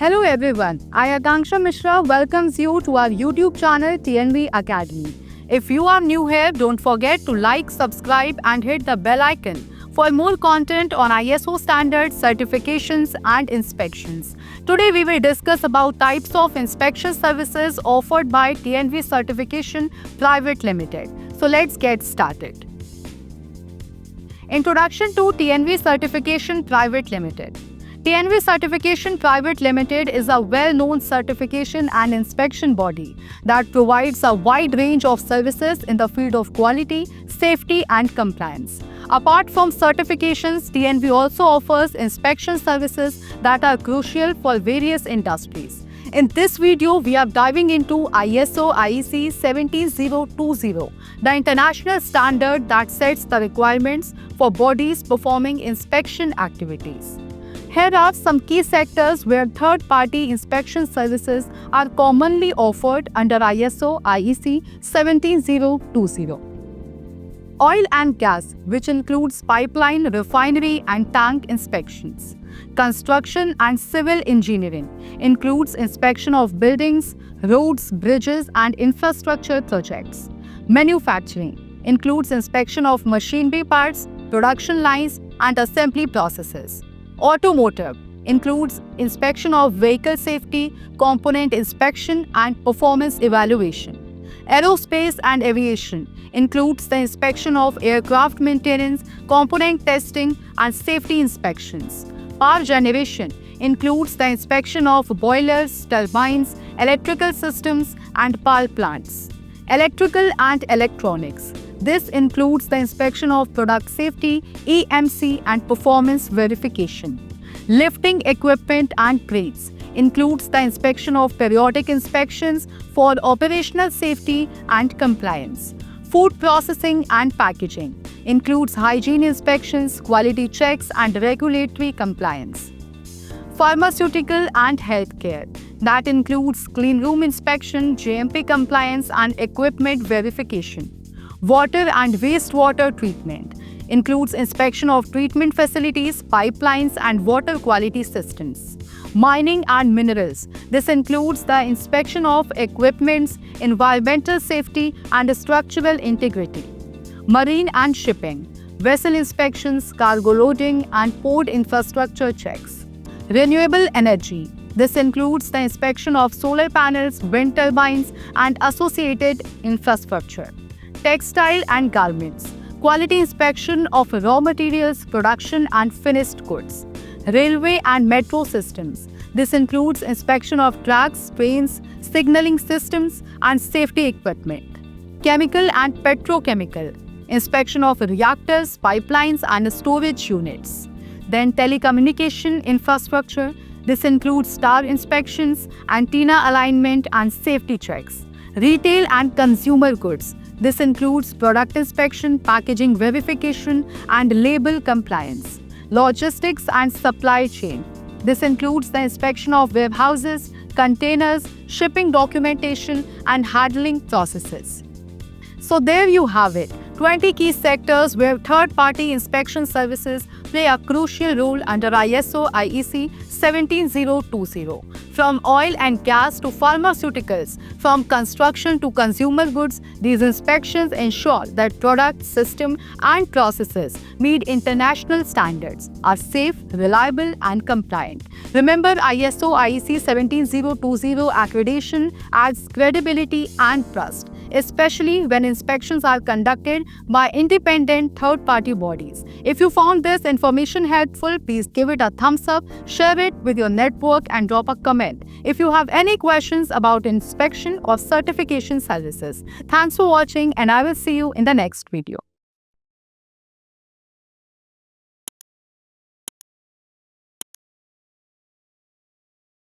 Hello everyone, I Akanksha Mishra welcomes you to our YouTube channel TNV Academy. If you are new here, don't forget to like, subscribe and hit the bell icon for more content on ISO standards, certifications and inspections. Today we will discuss about types of inspection services offered by TNV Certification Private Limited. So let's get started. Introduction to TNV Certification Private Limited. TNV Certification Private Limited is a well-known certification and inspection body that provides a wide range of services in the field of quality, safety and compliance. Apart from certifications, TNV also offers inspection services that are crucial for various industries. In this video, we are diving into ISO IEC 17020, the international standard that sets the requirements for bodies performing inspection activities. Here are some key sectors where third-party inspection services are commonly offered under ISO IEC 17020. Oil and gas, which includes pipeline, refinery and tank inspections. Construction and civil engineering includes inspection of buildings, roads, bridges and infrastructure projects. Manufacturing includes inspection of machinery parts, production lines and assembly processes. Automotive includes inspection of vehicle safety, component inspection and performance evaluation. Aerospace and aviation includes the inspection of aircraft maintenance, component testing and safety inspections. Power generation includes the inspection of boilers, turbines, electrical systems and power plants. Electrical and electronics. This includes the inspection of product safety, EMC and performance verification. Lifting equipment and cranes includes the inspection of periodic inspections for operational safety and compliance. Food processing and packaging includes hygiene inspections, quality checks and regulatory compliance. Pharmaceutical and healthcare. That includes clean room inspection, GMP compliance and equipment verification. Water and wastewater treatment includes inspection of treatment facilities, pipelines and water quality systems. Mining and minerals. This includes the inspection of equipment's environmental safety and structural integrity. Marine and shipping. Vessel inspections, cargo loading and port infrastructure checks. Renewable energy. This includes the inspection of solar panels, wind turbines and associated infrastructure. Textile and garments. Quality inspection of raw materials, production and finished goods. Railway and metro systems. This includes inspection of tracks, trains, signaling systems and safety equipment. Chemical and petrochemical. Inspection of reactors, pipelines and storage units. Then telecommunication infrastructure. This includes tower inspections, antenna alignment and safety checks. Retail and consumer goods. This includes product inspection, packaging verification and label compliance. Logistics and supply chain. This includes the inspection of warehouses, containers, shipping documentation and handling processes. So there you have it, 20 key sectors where third-party inspection services play a crucial role under ISO IEC 17020. From oil and gas to pharmaceuticals, from construction to consumer goods, these inspections ensure that products, systems and processes meet international standards, are safe, reliable and compliant. Remember, ISO IEC 17020 accreditation adds credibility and trust, especially when inspections are conducted by independent third-party bodies. If you found this information helpful, please give it a thumbs up, share it with your network and drop a comment. If you have any questions about inspection or certification services, thanks for watching and I will see you in the next video.